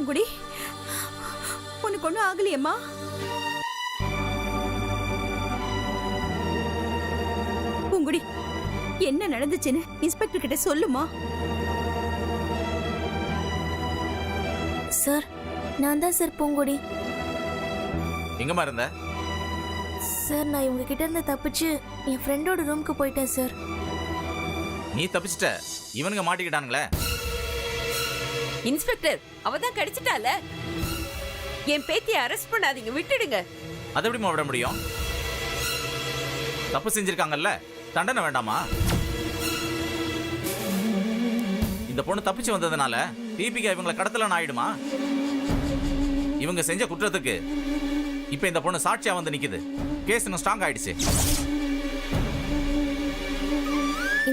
பூங்குடி, உனக்கு ஒண்ணும் ஆகலையம்மா? பூங்குடி, என்ன நடந்துச்சுன்னு இன்ஸ்பெக்டர் கிட்ட சொல்லுமா? சார், நான் தான் சார் பூங்குடி. எங்கம்மா இருந்த? சார், நான் இவங்க கிட்ட இருந்து தப்பிச்சு என் ஃப்ரெண்டோட ரூமுக்கு போயிட்டேன் சார். நீ தப்பிச்சிட்ட, இவனுங்க மாட்டிக்கிட்டானுங்களே. இன்ஸ்பெக்டர், அவ தான் கிடைச்சிட்டால. என் பேத்தியை அரெஸ்ட் பண்ணாதீங்க, விட்டுடுங்க. அதை எப்படிமா விட முடியும்? தப்பு செஞ்சிருக்காங்கல்ல, தண்டனை வேண்டாமா? இந்த பொண்ணு தப்பிச்சு வந்ததுனால தீபிகா இவங்களை கடத்தலன்னு ஆயிடுமா? இவங்க செஞ்ச குற்றத்துக்கு இப்ப இந்த பொண்ணு சாட்சியா வந்து நிக்குது. கேஸ் இன்னும் ஸ்ட்ராங் ஆயிடுச்சு.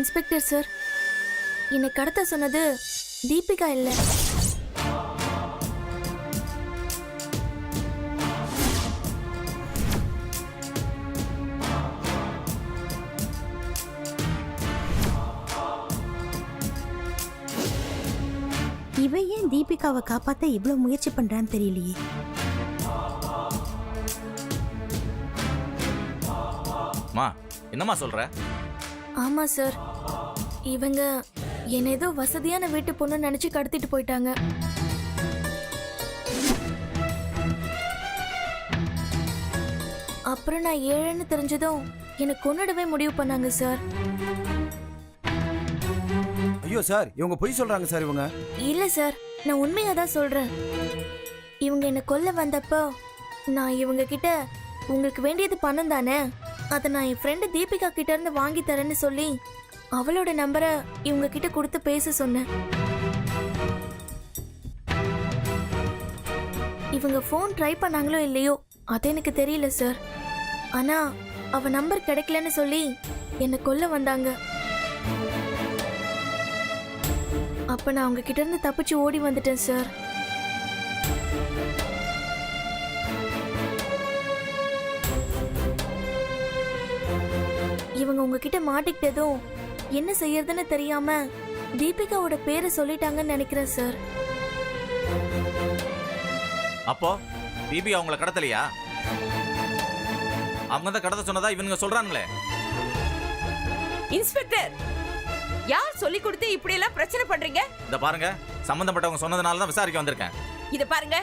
இன்ஸ்பெக்டர் சார், என்னை கடத்த சொன்னது தீபிகா இல்ல. இவ ஏன் தீபிகாவை காப்பாத்த இவ்வளவு முயற்சி பண்றான்னு தெரியலையே. மா, என்னம்மா சொல்ற? ஆமா சார், இவங்க என்ன ஏதோ வசதியான வீட்டு பொண்ணு நினைச்சு கடத்திட்டு போயிட்டாங்க. அப்புறம் நான் ஏழைன்னு தெரிஞ்சதும் என்னை கொன்னுடவே முடிவு பண்ணாங்க சார். ஐயோ சார், இவங்க பொய் சொல்றாங்க சார். இவங்க இல்ல சார், நான் உண்மையா தான் சொல்றேன். இவங்க என்ன கொல்ல வந்தப்போ நான் இவங்க கிட்ட உங்களுக்கு வேண்டியது பணம் தானே, அதை நான் என் ஃப்ரெண்டு தீபிகா கிட்ட இருந்து வாங்கி தரேன்னு சொல்லி அவளோட நம்பரை இவங்க கிட்ட கொடுத்து பேச சொன்னேன். இவங்க ஃபோன் ட்ரை பண்ணாங்களோ இல்லையோ அது எனக்கு தெரியல சார். ஆனா அவ நம்பர் கிடைக்கலன்னு சொல்லி என்னை கொல்ல வந்தாங்க. அப்ப நான் அவங்க கிட்ட இருந்து தப்பிச்சு ஓடி வந்துட்டேன் சார். இவங்க உங்ககிட்ட மாட்டிக்கிட்டதும் என்ன செய்யறதுன்னு தெரியாம தீபிகாவோட பேரை சொல்லிட்டாங்கன்னு நினைக்கிறேன் சார். அப்போ தீபி அவங்கள கடத்தலையா? அவங்க தான் கடத்த சொன்னதா இவனுங்க சொல்றாங்களே. இன்ஸ்பெக்டர், யார் சொல்லி கொடுத்து இப்படி எல்லாம் பிரச்சனை பண்றீங்க? இத பாருங்க, சம்பந்தப்பட்டவங்க சொன்னதுனால தான் விசாரிக்க வந்திருக்கேன். இத பாருங்க,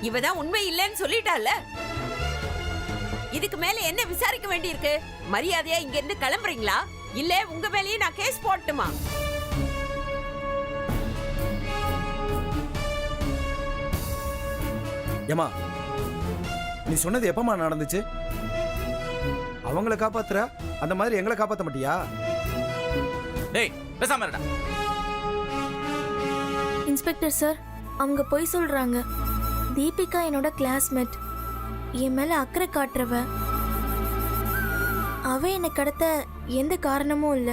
இவதான் உண்மை இல்லைன்னு சொல்லிட்டால. இதுக்கு மேல என்ன விசாரிக்க வேண்டியிருக்கு? மரியாதையா இங்க இருந்து கிளம்புறீங்களா, இல்ல உங்க மேலேயே நான் கேஸ் போடட்டுமா? ஏமா, நீ சொன்னது எப்பமா நடந்துச்சு? அவங்கள காப்பாத்துற அந்த மாதிரி எங்களை காப்பாத்த மாட்டியா? டேய், பேசாம இருடா. இன்ஸ்பெக்டர் சார், அவங்க பொய் சொல்றாங்க. தீபிகா என்னோட கிளாஸ்மேட், என் மேல அக்கறை காட்டுறவ. அவ என்னை கடத்த எந்த காரணமும் இல்ல.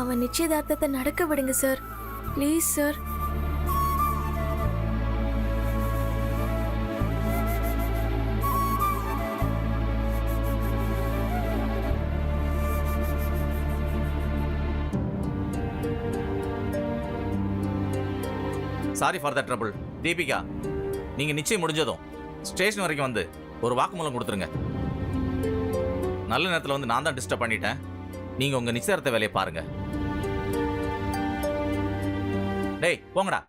அவ நிச்சயதார்த்தத்தை நடக்க விடுங்க sir, please sir. Sorry for the trouble. Deepika, நீங்க நிச்சயம் முடிஞ்சதும் ஸ்டேஷன் வரைக்கும் வந்து ஒரு வாக்குமூலம் கொடுத்துருங்க. நல்ல நேரத்தில் வந்து நான் தான் டிஸ்டர்ப் பண்ணிட்டேன். நீங்க உங்க நிச்சயதார்த்த வேலையை பாருங்க. டேய், போங்கடா.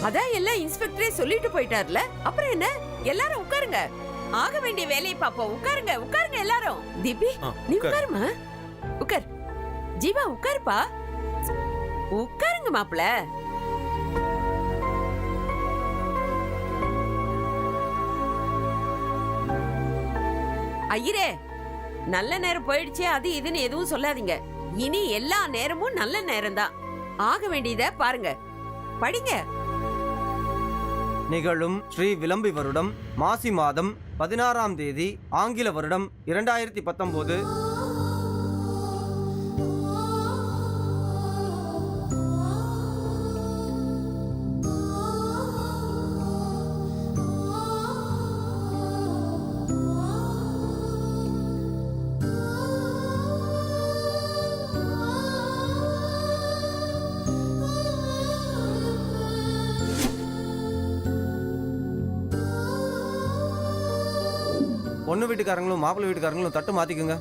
அதான் எல்லாம் இன்ஸ்பெக்டரே சொல்லிட்டு போயிட்டார்ல, அப்புறம் என்ன? எல்லாரும் உட்காருங்க, ஆக வேண்டிய வேலையை பாப்போம். உட்காருங்க உட்காருங்க எல்லாரும். தீபி, நீ உட்காருமா. உட்கார். ஜீவா, உட்காருப்பா. உட்காருங்க மாப்பிள. ஐயரே, நல்ல நேரம் போயிடுச்சு அது இதுன்னு எதுவும் சொல்லாதீங்க. இனி எல்லா நேரமும் நல்ல நேரம்தான். ஆக வேண்டியத பாருங்க, படிங்க. நிகழும் ஸ்ரீ விளம்பி வருடம் மாசி மாதம் 16ஆம் தேதி ஆங்கில வருடம் 2019. பொண்ணு வீட்டுக்காரங்களும் மாப்பிள்ளை வீட்டுக்காரங்களும் தட்டு மாத்திக்குங்க.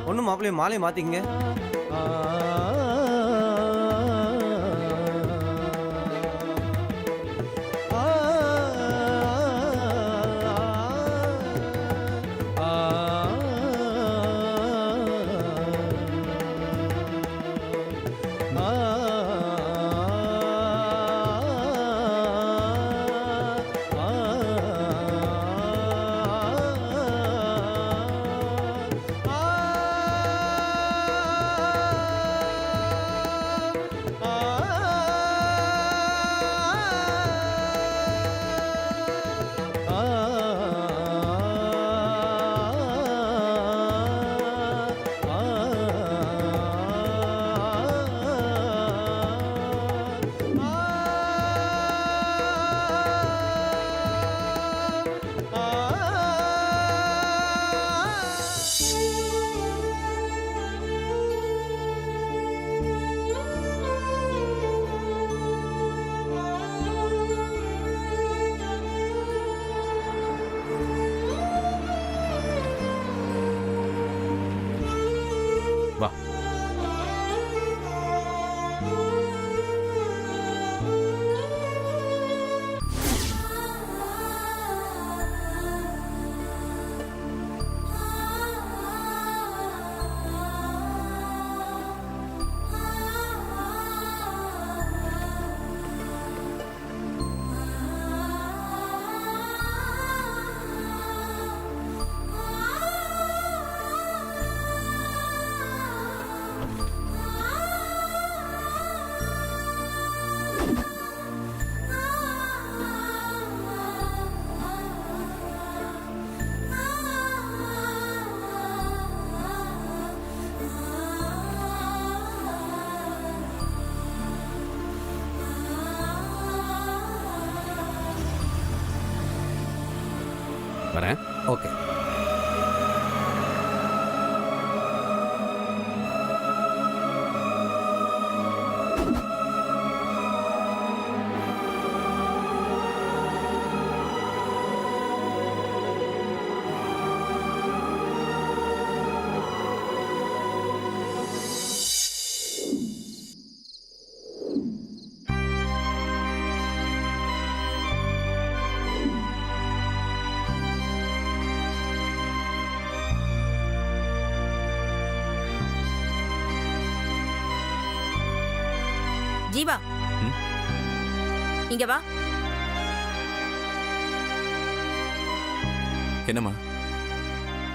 பொண்ணு மாப்பிள்ளையும் மாலையை மாத்திக்கங்க. வா. வரேன். ஓகே. ஜீவா, இங்க வா. என்னம்மா?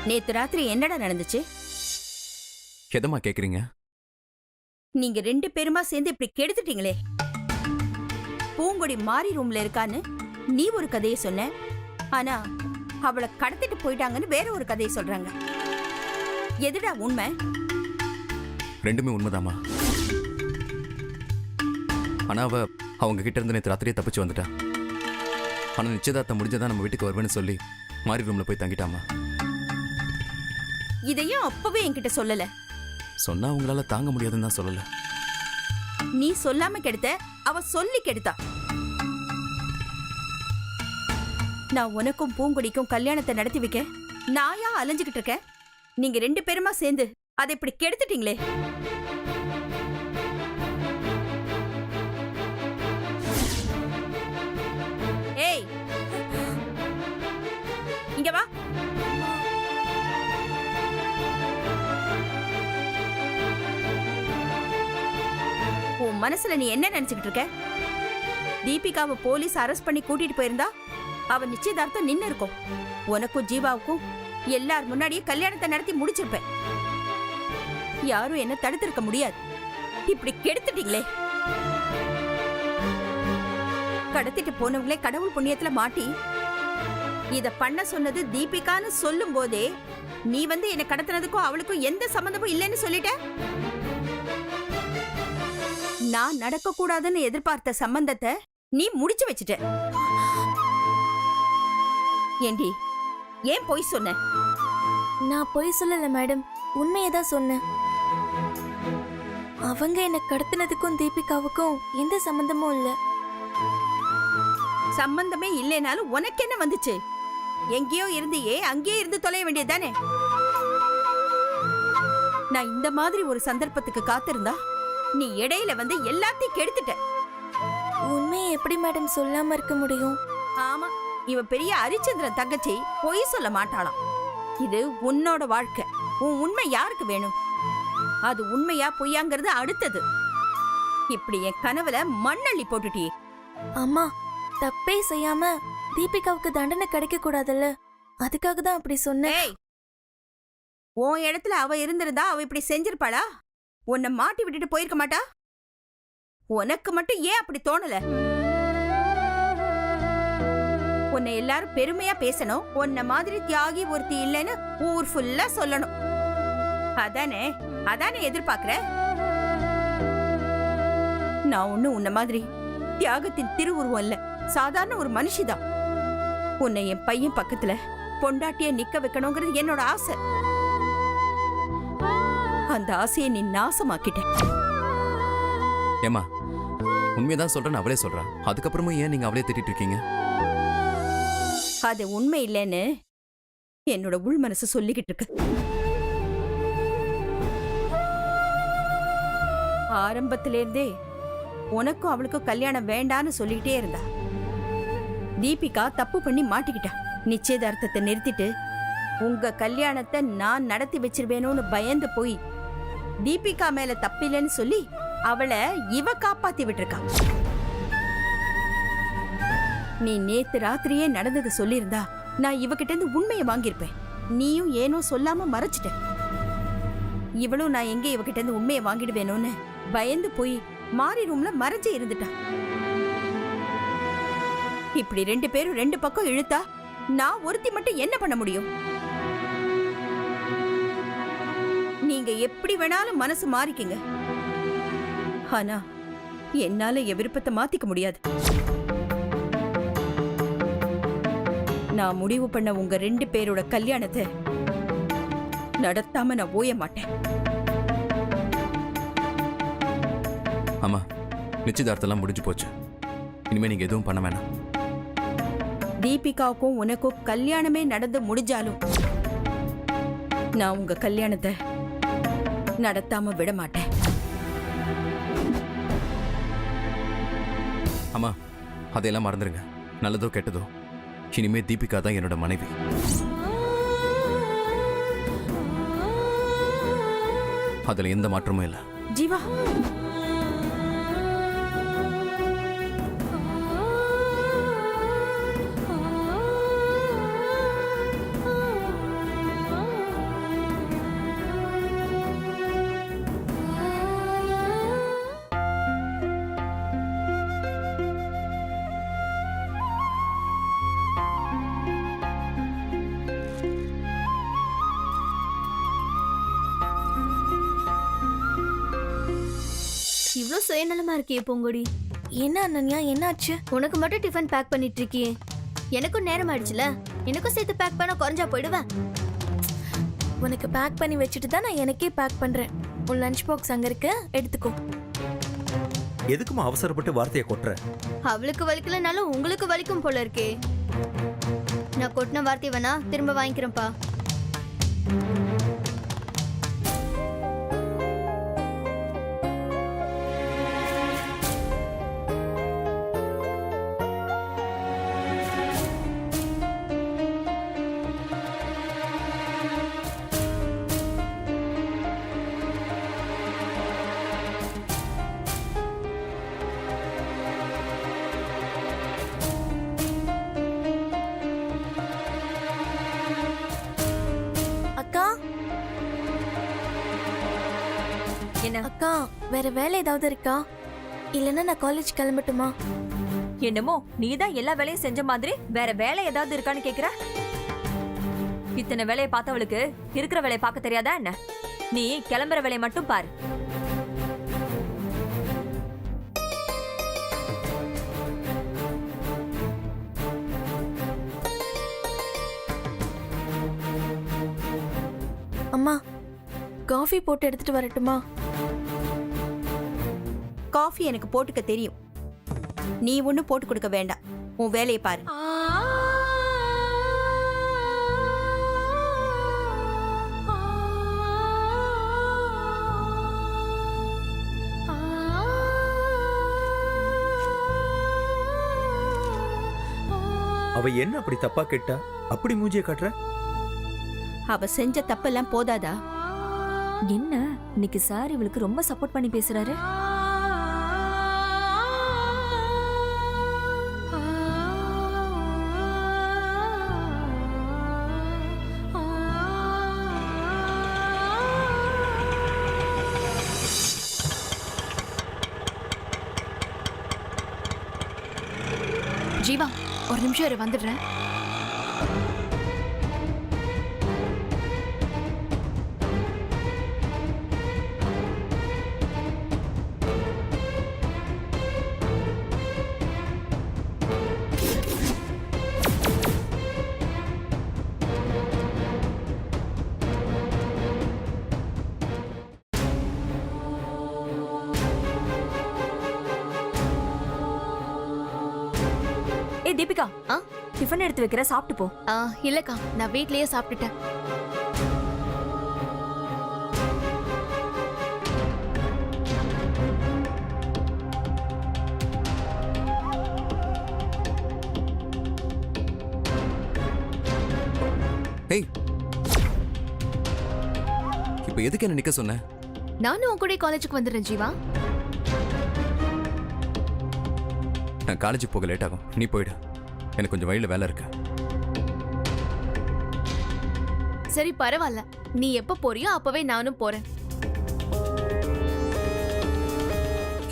நேத்து ராத்திரி என்னடா நடந்துச்சு? எதம்மா கேக்குறீங்க? நீங்க 2 பேருமா சேர்ந்து இப்படி கெடுத்துட்டீங்களே. பூங்கொடி மாறி ரூம்ல இருக்கான்னு நீ ஒரு கதையை சொன்ன, ஆனா அவளை கடத்திட்டு போயிட்டாங்கன்னு வேற ஒரு கதையை சொல்றாங்க. எதுடா உண்மை? ரெண்டுமே உண்மைதாம்மா. ஆனா அவங்க கிட்ட இருந்து நேற்று ராத்திரியே தப்பிச்சு வந்துட்டா. ஆனா நிச்சயதார்த்தம் முடிஞ்சதான் நம்ம வீட்டுக்கு வருவேன்னு சொல்லி மாறி ரூம்ல போய் தங்கிட்டாமா. இதையும் அப்பவே என்கிட்ட சொல்லல. சொன்னா உங்களால தாங்க முடியாதுன்னு தான் சொல்லல. நீ சொல்லாம கெடுத்த, அவ சொல்லி கெடுத்தா. நான் உனக்கும் பூங்குடிக்கும் கல்யாணத்தை நடத்தி வைக்க நாயா அலைஞ்சுகிட்டு இருக்கேன். நீங்க 2 பேருமா சேர்ந்து அதை இப்படி கெடுத்துட்டீங்களே. ஏய், இங்க வா. உன் மனசுல நீ என்ன நினைச்சுக்கிட்டு இருக்க? தீபிகாவை போலீஸ் அரெஸ்ட் பண்ணி கூட்டிட்டு போயிருந்தா அவ நிச்சயதார்த்தம் நின்னு இருக்கும். உனக்கும் ஜீவாவுக்கும் எல்லார் முன்னாடியே கல்யாணத்தை நடத்தி முடிச்சிருப்பேன். யாரும் என்ன தடுத்திருக்க முடியாது. இப்படி கெடுத்துட்டீங்களே. கடத்திட்டு போனவங்களே கடவுள் புண்ணியத்துல மாட்டி இத பண்ண சொன்னது தீபிகான்னு சொல்லும் போதே நீ வந்து என்ன கடத்தினதுக்கும் அவளுக்கும் எந்த சம்பந்தமும் இல்லைன்னு சொல்லிட்ட. நான் நடக்க கூடாதுன்னு எதிர்பார்த்த சம்பந்தத்தை நீ முடிச்சு வச்சுட்ட. ஏண்டி ஏன் பொய் சொன்ன? நான் பொய் சொல்லல மேடம், உண்மையை தான் சொன்னேன். அவங்க என்ன கடத்தினதுக்கும் தீபிகாவுக்கும் எந்த சம்பந்தமும் இல்ல. சம்பந்தமே இல்லைனாலும் உனக்கு என்ன வந்துச்சு? எங்கேயோ இருந்தியே அங்கேயே இருந்து தொலைய வேண்டியதானே. நான் இந்த மாதிரி ஒரு சந்தர்ப்பத்துக்கு காத்திருந்தா நீ இடையில வந்து எல்லாத்தையும் கெடுத்துட்ட. உண்மையை எப்படி மேடம் சொல்லாம இருக்க முடியும்? ஆமா, இவ பெரிய ஹரிச்சந்திரன் தங்கச்சி பொய் சொல்ல மாட்டாளாம். இது உன்னோட வாழ்க்கை. உன் உண்மை யாருக்கு வேணும்? அது உண்மையா பொய்யாங்கிறது அடுத்தது. இப்படி என் கனவுல மண்ணள்ளி போட்டுட்டி. அம்மா, தப்பே செய்யாம தீபிகாவுக்கு தண்டனை கிடைக்க கூடாதுல்ல, அதுக்காக தான் அப்படி சொன்னேன். ஏய், உன் இடத்துல அவ இருந்திருந்தா அவ இப்படி செஞ்சிருப்பாளா? உன்னை மாட்டி விட்டுட்டு போயிருக்க மாட்டா? உனக்கு மட்டும் ஏன் அப்படி தோணல? உன்னை எல்லாரும் பெருமையா பேசணும். உன்ன மாதிரி தியாகி ஒருத்தி இல்லைன்னு ஊர் ஃபுல்லா சொல்லணும். அதானே அதானே எதிர்பார்க்கிற? நான் ஒண்ணு உன்ன மாதிரி தியாகத்தின் திருவுருவம் இல்ல, சாதாரண ஒரு மனுஷிதான். உன்னை என் பையன் பக்கத்துல பொண்டாட்டிய நிக்க வைக்கணுங்கிறது என்னோட ஆசை. அந்த ஆசையை நீ நாசமாக்கிட்ட. ஏமா உண்மையதான் சொல்றேன்னு அவளே சொல்றா. அதுக்கப்புறமும் ஏன் நீங்க அவளே திட்டிட்டு இருக்கீங்க? அது உண்மை இல்லைன்னு என்னோட உள் மனசு சொல்லிக்கிட்டு இருக்கு. ஆரம்பத்திலேருந்தே உனக்கும் அவளுக்கும் கல்யாணம் வேண்டான்னு சொல்லிக்கிட்டே இருந்தா. தீபிகா தப்பு பண்ணி மாட்டிக்கிட்டா. நிச்சயதார்த்தத்தை நிறுத்திட்டு உங்க கல்யாணத்தை நான் நடத்தி வச்சிருவேணும்னு பயந்து போய் தீபிகா மேல தப்பில்லைன்னு சொல்லி அவளை இவ காப்பாத்தி விட்டுருக்கா. நீ நேத்து ராத்திரியே நடந்தது சொல்லியிருந்தா நான் இவகிட்ட இருந்து உண்மையை வாங்கியிருப்பேன். நீயும் ஏனோ சொல்லாம மறைச்சிட்ட. இவளும் நான் எங்க இவகிட்ட இருந்து உண்மையை வாங்கிடுவேணும்னு பயந்து போய் மாறி ரூம்ல மறைஞ்சு இருந்துட்டா. இப்படி ரெண்டு பேரும் ரெண்டு பக்கம் இழுத்தா நான் ஒருத்தி மட்டும் என்ன பண்ண முடியும்? நீங்க எப்படி வேணாலும் மனசு மாறிக்கங்க. ஆனா என்னால என் விருப்பத்தை மாத்திக்க முடியாது. நான் முடிவு பண்ண உங்க ரெண்டு பேரோட கல்யாணத்தை நடத்தாம நான் ஓய மாட்டேன். ஆமா, நிச்சயதார்த்தம்லாம் முடிஞ்சு போச்சு. இனிமே நீங்க எதுவும் பண்ண வேணாம். தீபிகாவுக்கும் உனக்கும் கல்யாணமே நடந்து முடிஞ்சாலும் நான் உங்க கல்யாணத்தை நடத்தாம விட மாட்டேன். ஆமா, அதையெல்லாம் மறந்துருங்க. நல்லதோ கெட்டதோ இனிமே தீபிகா தான் என்னோட மனைவி. அதுல எந்த மாற்றமும் இல்லை. ஜீவா, இவ்ளோ சுயநலமா இருக்கியே பூங்கொடி. என்ன அனன்யா, என்னாச்சு? உனக்கு மட்டும் டிஃபன் பேக் பண்ணிட்டு இருக்கியே. எனக்கும் நேரம் ஆயிடுச்சுல, எனக்கும் சேர்த்து பேக் பண்ண குறைஞ்சா போயிடுவேன். உனக்கு பேக் பண்ணி வச்சுட்டு தான் நான் எனக்கே பேக் பண்றேன். உன் லஞ்ச் பாக்ஸ் அங்க இருக்கு, எடுத்துக்கோ. எதுக்குமா அவசரப்பட்டு வார்த்தையை கொட்டுற? அவளுக்கு வலிக்கலனாலும் உங்களுக்கு வலிக்கும் போல இருக்கே. நான் கொட்டின வார்த்தை வேணா திரும்ப வாங்கிக்கிறேன்ப்பா. அக்கா வேற வேலை ஏதாவது இருக்கா? இல்லைன்னா நான் காலேஜ் கிளம்பட்டுமா? என்னமோ நீதான் எல்லா வேலையும் செஞ்ச மாதிரி வேற வேலை ஏதாவது இருக்கான்னு கேக்குற? இத்தனை வேலையை பார்த்தவளுக்கு இருக்கிற வேலையை பார்க்க தெரியாதா என்ன? நீ கிளம்புற வேலையை மட்டும் பாரு. அம்மா காஃபி போட்டு எடுத்துட்டு வரட்டுமா? காஃபி எனக்கு போட்டுக்க தெரியும். நீ ஒன்றும் போட்டு கொடுக்க வேண்டாம். உன் வேலையை பாரு. அவ என்ன அப்படி தப்பா கேட்டா அப்படி மூஞ்சிய காட்டுற? அவ செஞ்ச தப்பெல்லாம் போதாதா? என்ன இன்னைக்கு சார் இவளுக்கு ரொம்ப சப்போர்ட் பண்ணி பேசுறாரு. ஜீவா ஒரு நிமிஷம் இரு, வந்துடுறேன். ஏய் தீபிகா, டிஃபன் எடுத்து வைக்கிற, சாப்பிட்டு போ. இல்லக்கா நான் வீட்லயே சாப்பிட்டுட்டேன். ஏய், இப்போ எதுக்கு என்ன நிக்க சொன்ன? நானும் உன் கூட காலேஜுக்கு வந்துடுறேன் ஜீவா. நான் காலேஜுக்கு போக லேட் ஆகும், நீ போயிடு. எனக்கு கொஞ்சம் வழியில வேலை இருக்கு. சரி பரவாயில்ல, நீ எப்ப போறியோ அப்பவே நானும் போறேன்.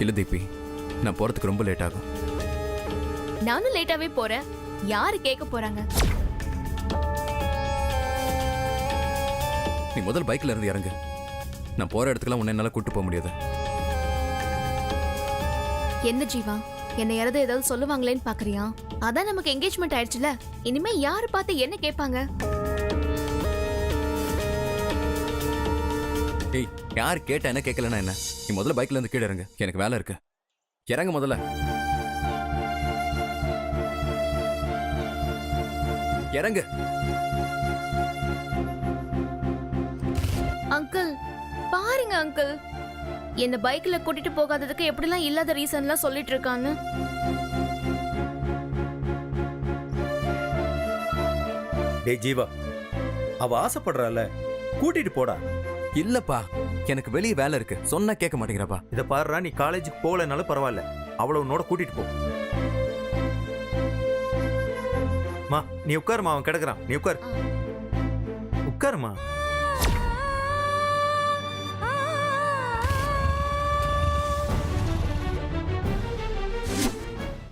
இல்ல தீபி, நான் போறதுக்கு ரொம்ப லேட் ஆகும். நானும் லேட்டாவே போறேன். யாரு கேட்க போறாங்க? நீ முதல் பைக்ல இருந்து இறங்கு. நான் போற இடத்துக்குலாம் உன்னை என்னால கூட்டு போக முடியாது. என்ன ஜீவா, என்ன யாராவது ஏதாவது சொல்லுவாங்களேன்னு பாக்குறியா? அதான் நமக்கு என்கேஜ்மெண்ட் ஆயிடுச்சுல, இனிமே யாரு பார்த்து என்ன கேட்பாங்க? ஏய், யார் கேட்டா என்ன, கேட்கலன்னா என்ன? நீ முதல்ல பைக்ல இருந்து கீழே இறங்கு, எனக்கு வேலை இருக்கு. இறங்க முதல்ல. இறங்கு. அங்கிள் பாருங்க அங்கிள், என்ன பைக்ல கூட்டிட்டு போகாததுக்கு எப்படிலாம் இல்லாத ரீசன்லாம் சொல்லிட்டு இருக்கான்னு. டேய் ஜீவா, அவ ஆசைப்படுறால, கூட்டிட்டு போடா. இல்லப்பா, எனக்கு வெளியே வேலை இருக்கு, சொன்னா கேட்க மாட்டேங்கிறப்பா. இத பாருடா, நீ காலேஜுக்கு போகலனாலும் பரவாயில்ல, அவளை உன்னோட கூட்டிட்டு போ. மா நீ உட்காருமா, அவன் கிடக்குறான், நீ உட்காரு. உட்காருமா.